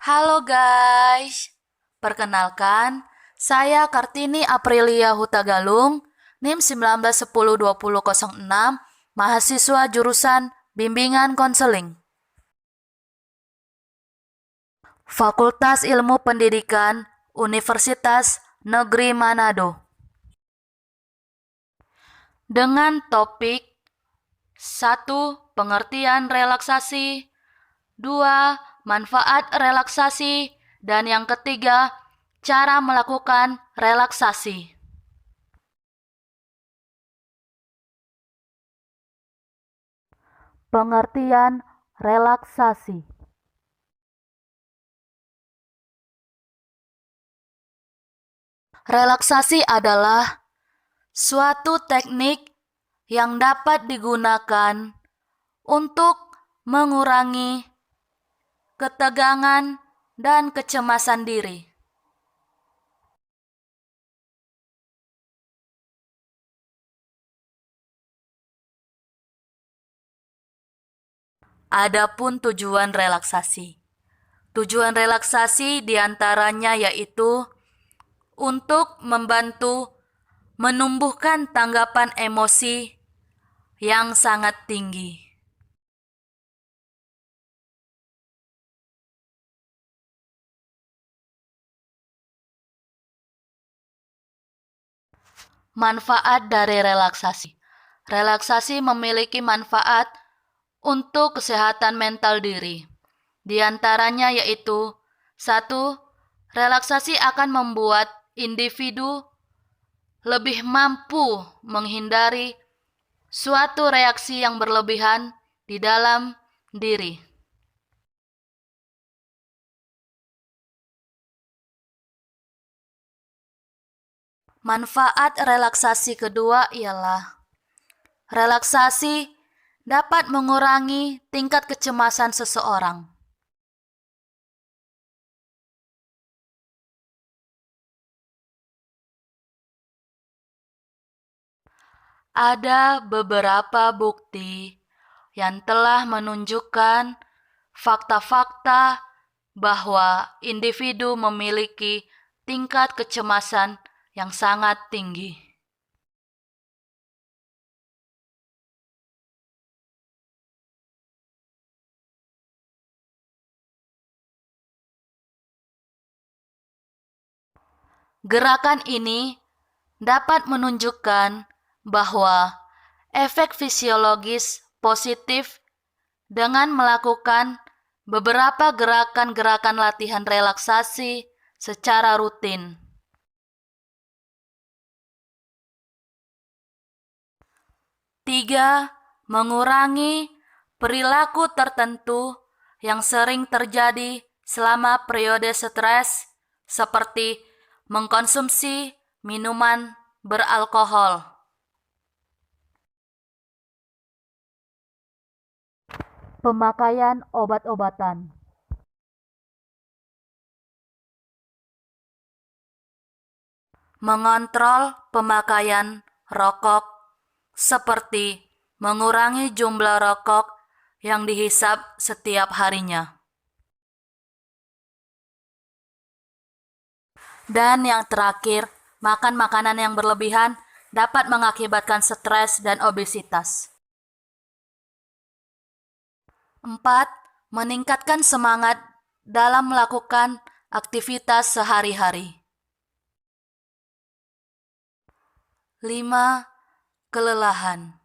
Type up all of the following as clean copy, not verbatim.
Halo guys, perkenalkan, saya Kartini Aprilia Hutagalung, NIM 19102006, mahasiswa jurusan Bimbingan Konseling. Fakultas Ilmu Pendidikan, Universitas Negeri Manado. Dengan topik 1. Pengertian relaksasi, 2. Manfaat relaksasi, dan yang ketiga, cara melakukan relaksasi. Pengertian relaksasi. Relaksasi adalah suatu teknik yang dapat digunakan untuk mengurangi ketegangan dan kecemasan diri. Adapun tujuan relaksasi. Tujuan relaksasi diantaranya yaitu untuk membantu menumbuhkan tanggapan emosi yang sangat tinggi. Manfaat dari relaksasi. Relaksasi memiliki manfaat untuk kesehatan mental diri. Di antaranya yaitu 1. Relaksasi akan membuat individu lebih mampu menghindari suatu reaksi yang berlebihan di dalam diri. Manfaat relaksasi kedua ialah relaksasi dapat mengurangi tingkat kecemasan seseorang. Ada beberapa bukti yang telah menunjukkan fakta-fakta bahwa individu memiliki tingkat kecemasan yang sangat tinggi. Gerakan ini dapat menunjukkan bahwa efek fisiologis positif dengan melakukan beberapa gerakan-gerakan latihan relaksasi secara rutin. Tiga, mengurangi perilaku tertentu yang sering terjadi selama periode stres, seperti mengkonsumsi minuman beralkohol. Pemakaian obat-obatan. Mengontrol pemakaian rokok, seperti mengurangi jumlah rokok yang dihisap setiap harinya. Dan yang terakhir, makan makanan yang berlebihan dapat mengakibatkan stres dan obesitas. 4. Meningkatkan semangat dalam melakukan aktivitas sehari-hari. 5. Kelelahan.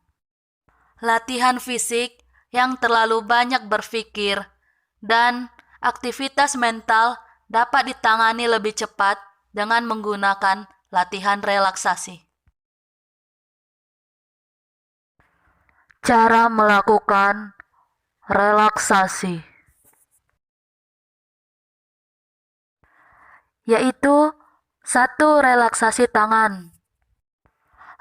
Latihan fisik yang terlalu banyak berpikir dan aktivitas mental dapat ditangani lebih cepat dengan menggunakan latihan relaksasi. Cara melakukan relaksasi yaitu 1. Relaksasi tangan.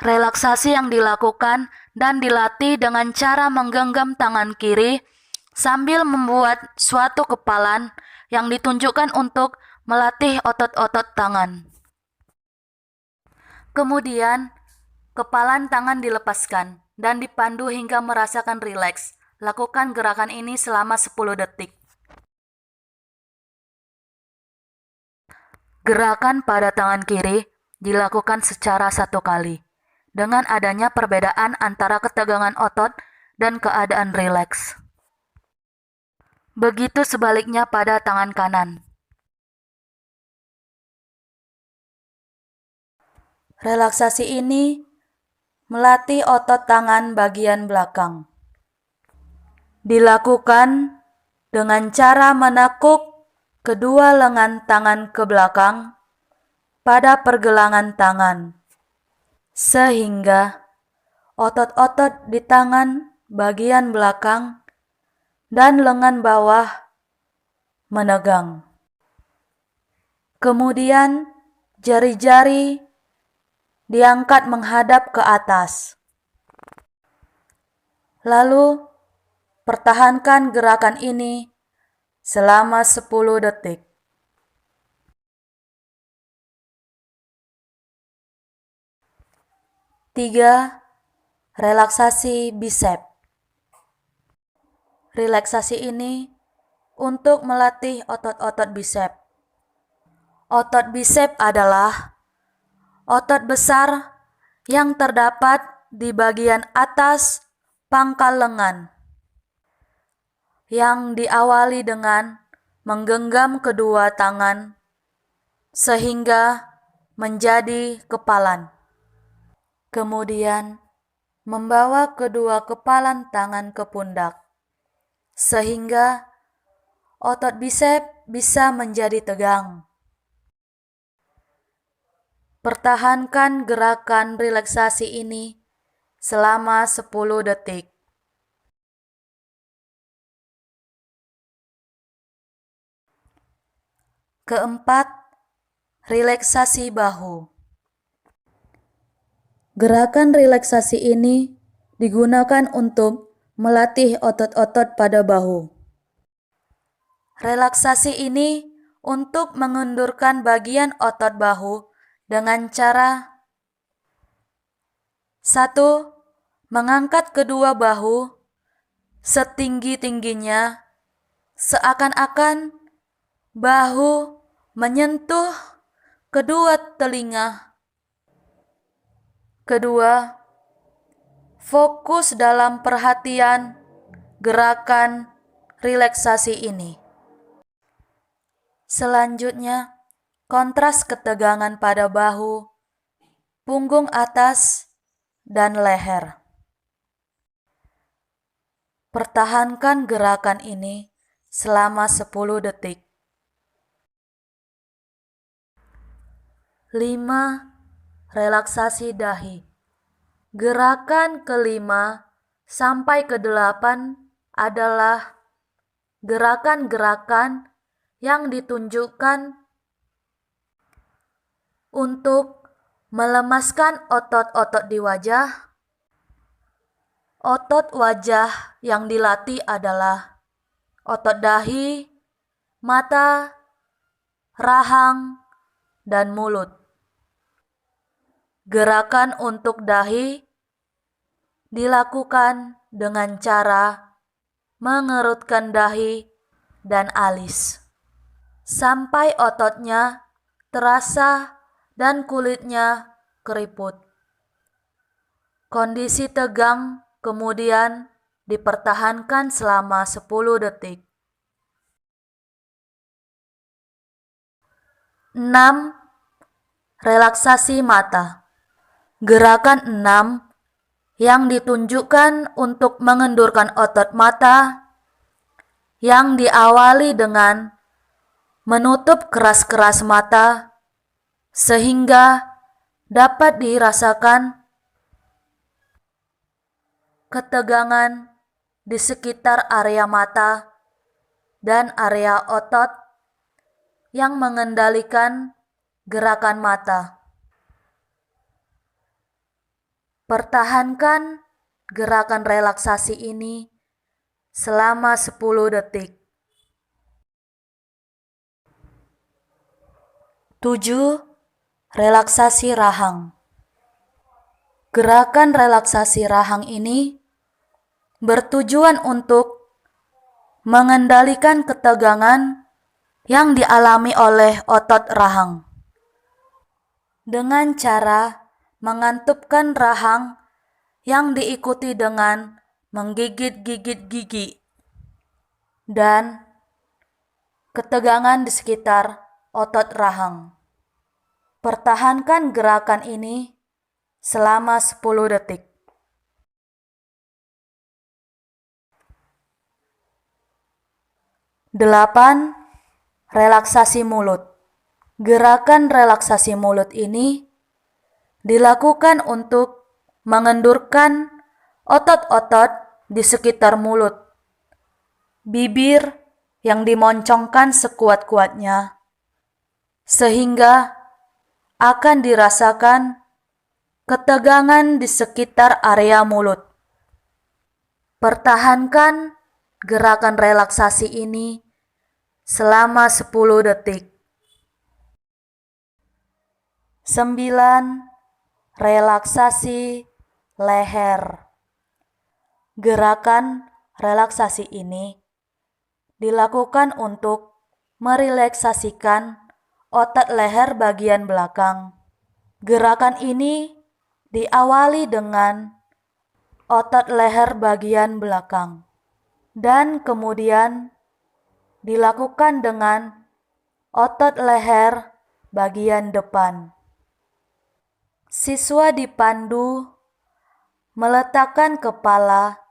Relaksasi yang dilakukan dan dilatih dengan cara menggenggam tangan kiri sambil membuat suatu kepalan yang ditunjukkan untuk melatih otot-otot tangan. Kemudian, kepalan tangan dilepaskan dan dipandu hingga merasakan rileks. Lakukan gerakan ini selama 10 detik. Gerakan pada tangan kiri dilakukan secara satu kali, dengan adanya perbedaan antara ketegangan otot dan keadaan rileks. Begitu sebaliknya pada tangan kanan. Relaksasi ini melatih otot tangan bagian belakang. Dilakukan dengan cara menekuk kedua lengan tangan ke belakang pada pergelangan tangan, sehingga otot-otot di tangan bagian belakang dan lengan bawah menegang. Kemudian jari-jari diangkat menghadap ke atas. Lalu pertahankan gerakan ini selama 10 detik. Tiga, relaksasi bicep. Relaksasi ini untuk melatih otot-otot bicep. Otot bicep adalah otot besar yang terdapat di bagian atas pangkal lengan, yang diawali dengan menggenggam kedua tangan sehingga menjadi kepalan. Kemudian membawa kedua kepalan tangan ke pundak, sehingga otot bicep bisa menjadi tegang. Pertahankan gerakan relaksasi ini selama 10 detik. Keempat, relaksasi bahu. Gerakan relaksasi ini digunakan untuk melatih otot-otot pada bahu. Relaksasi ini untuk mengendurkan bagian otot bahu dengan cara 1. Mengangkat kedua bahu setinggi-tingginya seakan-akan bahu menyentuh kedua telinga. Kedua, fokus dalam perhatian gerakan relaksasi ini. Selanjutnya, kontras ketegangan pada bahu, punggung atas, dan leher. Pertahankan gerakan ini selama 10 detik. 5. Relaksasi dahi. Gerakan kelima sampai ke-8 adalah gerakan-gerakan yang ditunjukkan untuk melemaskan otot-otot di wajah. Otot wajah yang dilatih adalah otot dahi, mata, rahang, dan mulut. Gerakan untuk dahi dilakukan dengan cara mengerutkan dahi dan alis sampai ototnya terasa dan kulitnya keriput. Kondisi tegang kemudian dipertahankan selama 10 detik. 6. Relaksasi mata. Gerakan 6 yang ditunjukkan untuk mengendurkan otot mata yang diawali dengan menutup keras-keras mata sehingga dapat dirasakan ketegangan di sekitar area mata dan area otot yang mengendalikan gerakan mata. Pertahankan gerakan relaksasi ini selama 10 detik. 7. Relaksasi rahang. Gerakan relaksasi rahang ini bertujuan untuk mengendalikan ketegangan yang dialami oleh otot rahang. dengan cara mengantupkan rahang yang diikuti dengan menggigit-gigit gigi dan ketegangan di sekitar otot rahang. Pertahankan gerakan ini selama 10 detik. 8. Relaksasi mulut. Gerakan relaksasi mulut ini dilakukan untuk mengendurkan otot-otot di sekitar mulut, bibir yang dimoncongkan sekuat-kuatnya, sehingga akan dirasakan ketegangan di sekitar area mulut. Pertahankan gerakan relaksasi ini selama 10 detik. 9. Relaksasi leher. Gerakan relaksasi ini dilakukan untuk merelaksasikan otot leher bagian belakang. Gerakan ini diawali dengan otot leher bagian belakang dan kemudian dilakukan dengan otot leher bagian depan. Siswa dipandu meletakkan kepala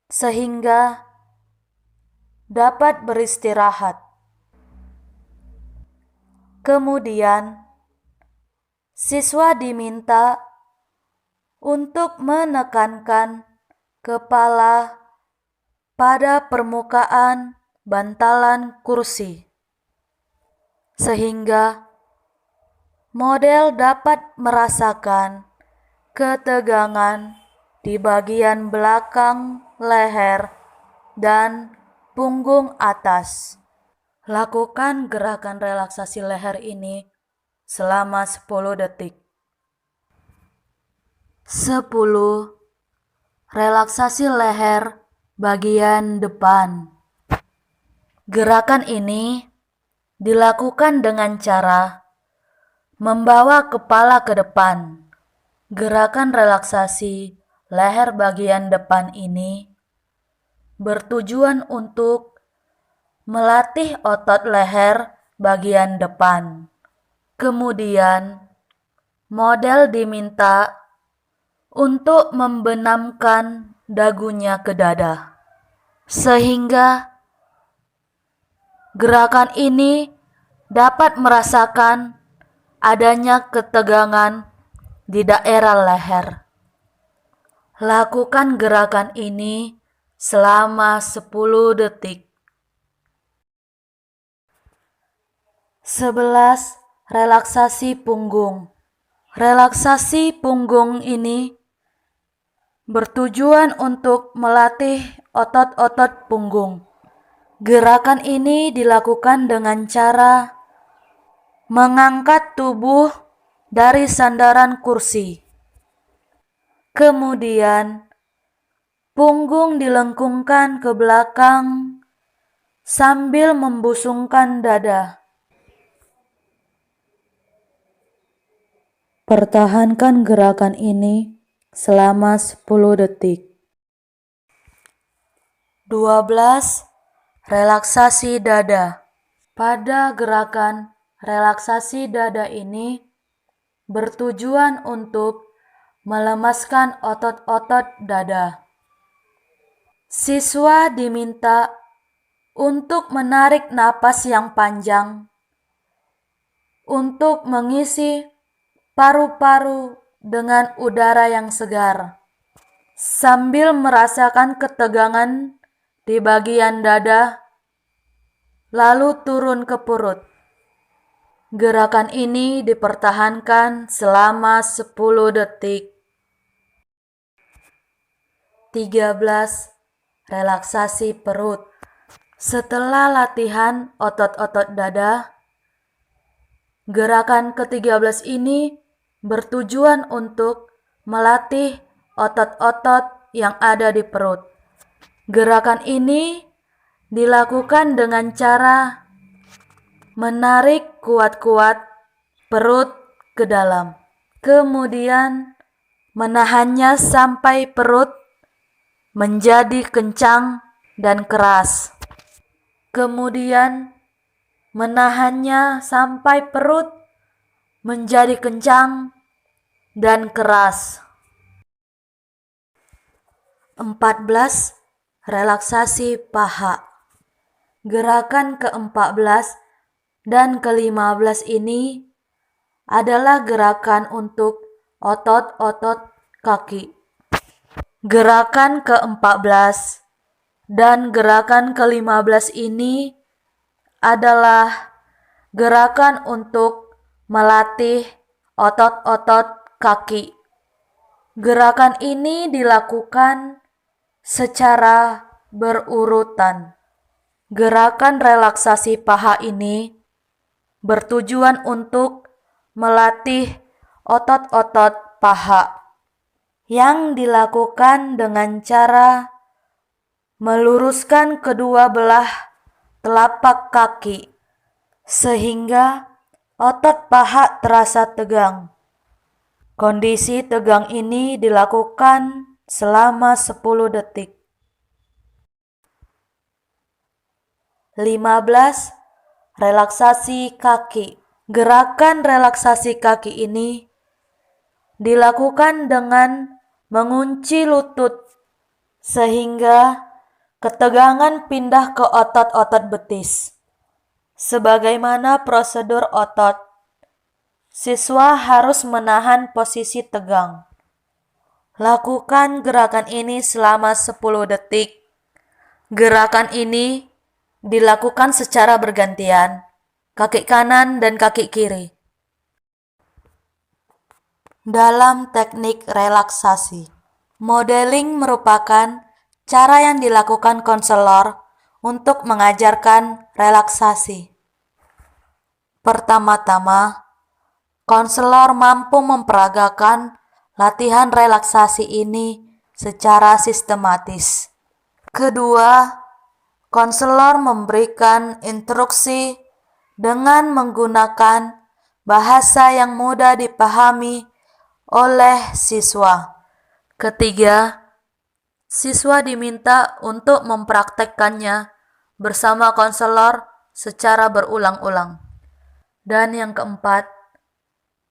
sehingga dapat beristirahat. Kemudian, siswa diminta untuk menekankan kepala pada permukaan bantalan kursi, sehingga model dapat merasakan ketegangan di bagian belakang leher dan punggung atas. Lakukan gerakan relaksasi leher ini selama 10 detik. 10. Relaksasi leher bagian depan. Gerakan ini dilakukan dengan cara membawa kepala ke depan. Gerakan relaksasi leher bagian depan ini bertujuan untuk melatih otot leher bagian depan. Kemudian, model diminta untuk membenamkan dagunya ke dada, sehingga gerakan ini dapat merasakan adanya ketegangan di daerah leher. Lakukan gerakan ini selama 10 detik. 11. Relaksasi punggung. Relaksasi punggung ini bertujuan untuk melatih otot-otot punggung. Gerakan ini dilakukan dengan cara mengangkat tubuh dari sandaran kursi. Kemudian, punggung dilengkungkan ke belakang sambil membusungkan dada. Pertahankan gerakan ini selama 10 detik. 12. Relaksasi dada. Pada gerakan relaksasi dada ini bertujuan untuk melemaskan otot-otot dada. Siswa diminta untuk menarik napas yang panjang untuk mengisi paru-paru dengan udara yang segar, sambil merasakan ketegangan di bagian dada, lalu turun ke perut. Gerakan ini dipertahankan selama 10 detik. 13. Relaksasi perut. Setelah latihan otot-otot dada, gerakan ke-13 ini bertujuan untuk melatih otot-otot yang ada di perut. Gerakan ini dilakukan dengan cara menarik kuat-kuat perut ke dalam. Kemudian menahannya sampai perut menjadi kencang dan keras. Kemudian menahannya sampai perut menjadi kencang dan keras. 14. Relaksasi paha. Gerakan ke-14 dan ke-15 ini adalah gerakan untuk otot-otot kaki. Gerakan ke-14 dan gerakan ke-15 ini adalah gerakan untuk melatih otot-otot kaki. Gerakan ini dilakukan secara berurutan. Gerakan relaksasi paha ini bertujuan untuk melatih otot-otot paha yang dilakukan dengan cara meluruskan kedua belah telapak kaki sehingga otot paha terasa tegang. Kondisi tegang ini dilakukan selama 10 detik. 15. Relaksasi kaki. Gerakan relaksasi kaki ini dilakukan dengan mengunci lutut sehingga ketegangan pindah ke otot-otot betis. Sebagaimana prosedur otot, siswa harus menahan posisi tegang. Lakukan gerakan ini selama 10 detik. Gerakan ini dilakukan secara bergantian, kaki kanan dan kaki kiri. Dalam teknik relaksasi, modeling merupakan cara yang dilakukan konselor untuk mengajarkan relaksasi. Pertama-tama, konselor mampu memperagakan latihan relaksasi ini secara sistematis. Kedua, konselor memberikan instruksi dengan menggunakan bahasa yang mudah dipahami oleh siswa. Ketiga, siswa diminta untuk mempraktekkannya bersama konselor secara berulang-ulang. Dan yang keempat,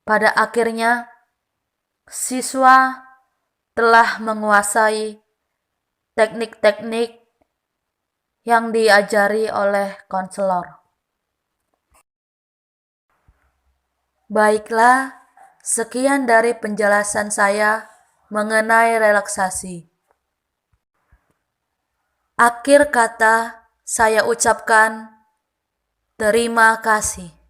pada akhirnya siswa telah menguasai teknik-teknik yang diajari oleh konselor. Baiklah, sekian dari penjelasan saya mengenai relaksasi. Akhir kata, saya ucapkan terima kasih.